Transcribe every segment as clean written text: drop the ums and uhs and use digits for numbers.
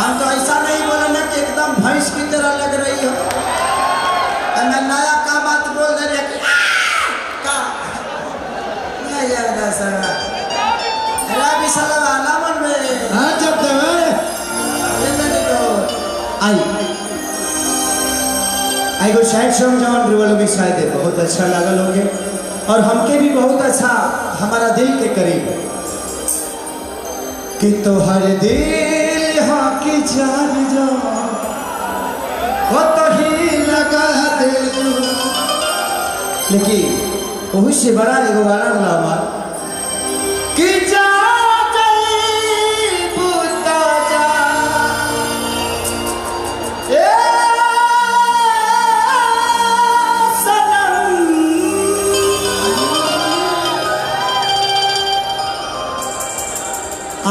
हम तो ऐसा नहीं बोले ना कि एकदम भैंस की तरह लग रही हो। मैं नया का बात बोल रही है का नहीं यार सर रवि सलाम आलमन में हां जब देवे ये नहीं तो आई गो शायद सॉन्ग जवान रिवल भी शायद बहुत अच्छा लगा लोगे और हमके भी बहुत अच्छा हमारा दिल के करीब कि तो हर दिल हाँ की जान जो वो तो ही लगा दिल। लेकिन बहुत से बड़ा एगो गाना लावा कि जा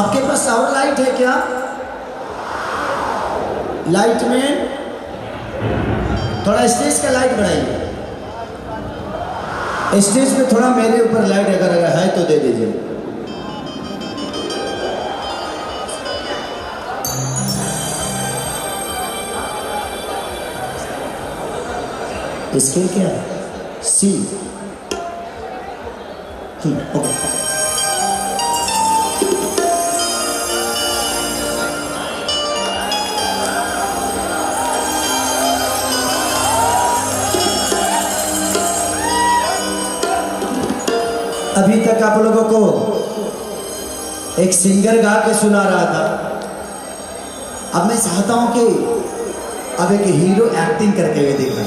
आपके पास और लाइट है क्या? लाइट में थोड़ा स्टेज का लाइट बढ़ाइए। स्टेज पे थोड़ा मेरे ऊपर लाइट अगर है तो दे दीजिए। स्केल क्या है? सी। ओके। अभी तक आप लोगों को एक सिंगर गा के सुना रहा था। अब मैं चाहता हूं कि अब एक हीरो एक्टिंग करके हुए देखा।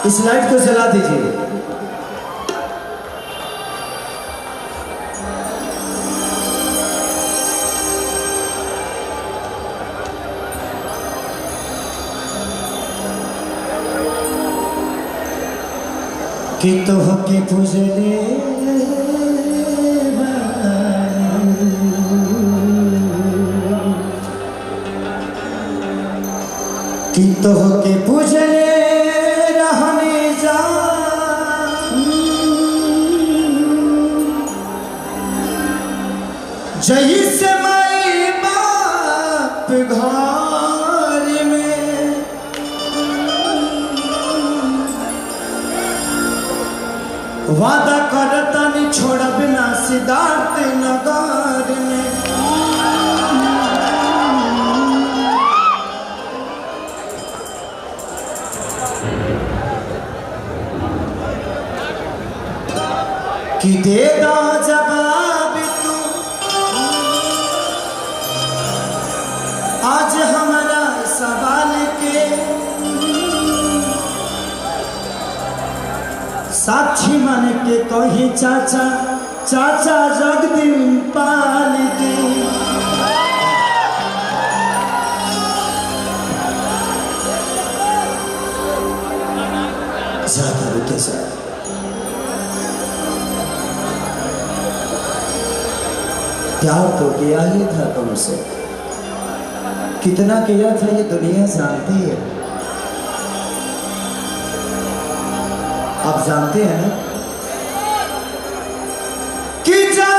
इस लाइट को जला दीजिए। कि तो के पूजले कि तो के पूजले रहने जा जही से माई बाप घर में वादा करता नहीं छोड़ा बिना सिद्धार्थ नगर में। कि देगा जवाब तू आज हमारा सवाल के साक्षी मान के कही चाचा चाचा जगदीन पाल के। ज्यादा रुके सर प्यार तो किया ही था तुमसे, कितना किया था ये दुनिया जानती है। आप जानते हैं ना कि जा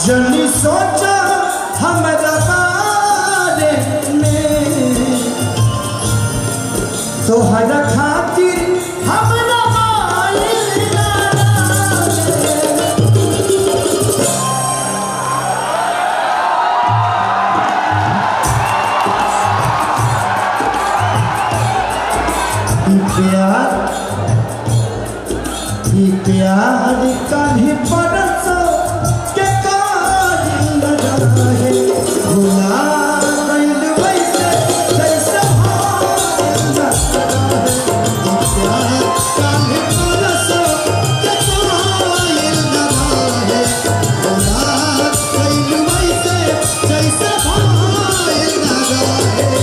जनी सोचा हमारा बारे में तो हर खातिर हमारा प्यार का ही परसो के काज लगा है भुला गइल वैसे जैसे प्यार का ही परसो के काज लगा है भुला गइल वैसे जैसे लगा है।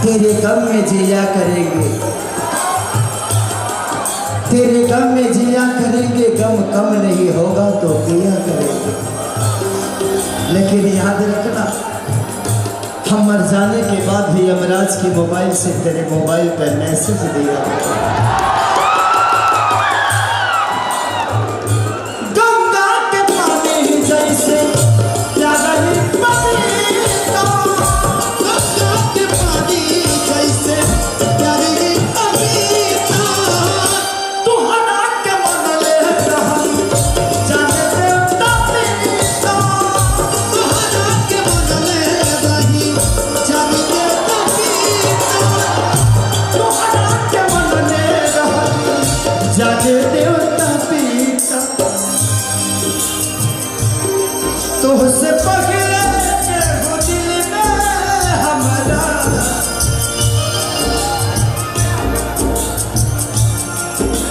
तेरे गम में जिया करेंगे, तेरे गम में जिया करेंगे, गम कम नहीं होगा तो किया करेंगे। लेकिन याद रखना, हम मर जाने के बाद भी यमराज के मोबाइल से तेरे मोबाइल पर मैसेज दिया। गंगा के पानी जैसे तुझसे पकड़े के हो दिल में हमारा,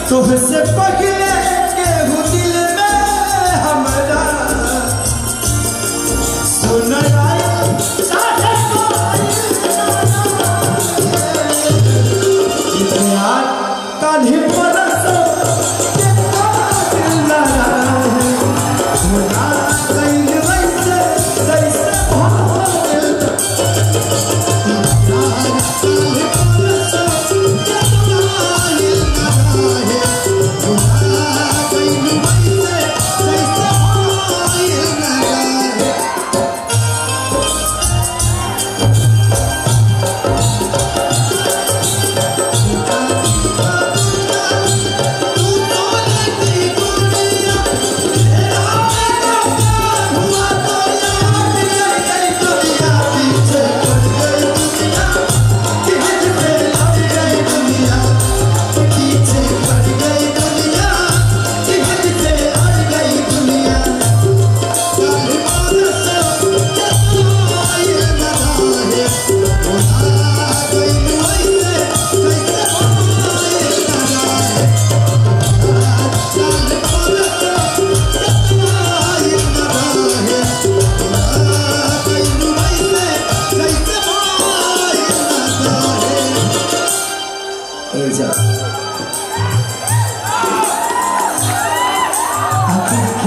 तुझसे पकड़े के हो दिल में हमारा। सुन प्यार कान्हे परसो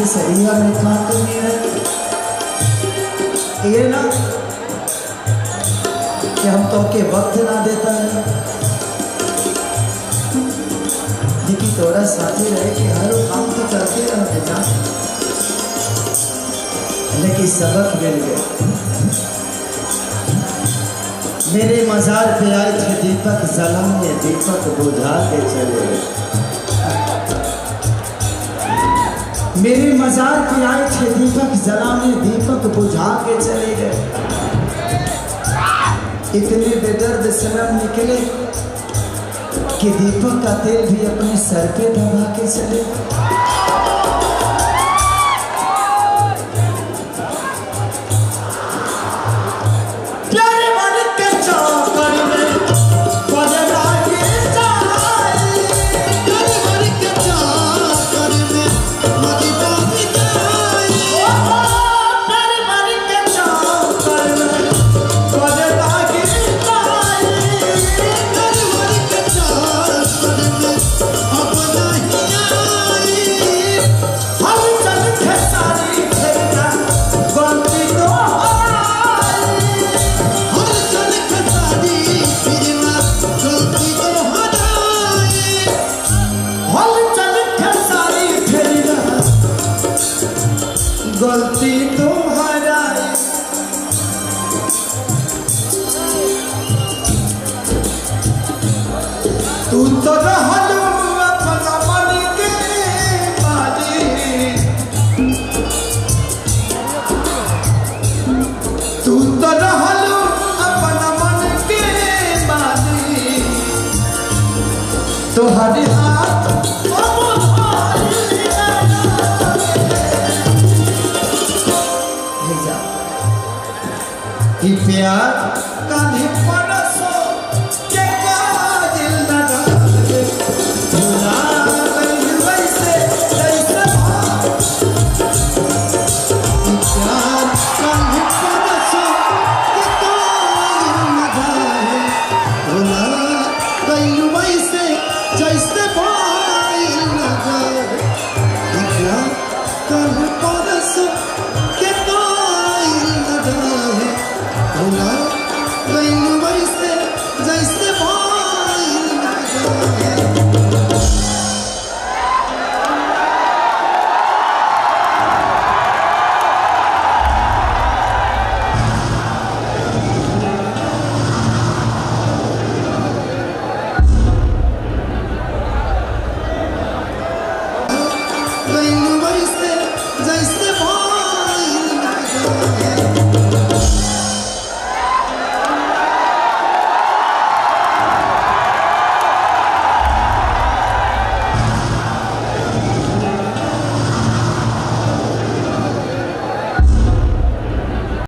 सरिया में काम नहीं है ये ना कि हम तो के वक्त ना देता है, लेकिन थोड़ा साथी रहे कि हर काम तो करते रहते ना, लेकिन सबक मिल गया। मेरे मजार पे आए थे दीपक जलाने, दीपक बुझा के चले गए। मेरे मजार पे आए थे दीपक जलाने, दीपक बुझा के चले गए। इतने बेदर्द सनम निकले कि दीपक का तेल भी अपने सर पे दबा के चले गए। गलती तो हराई, तू तो रहलू अपना मन के मालिक, तू तो रहलू अपना मन के मालिक। तोहरे हाथ प्यार कान्हे पर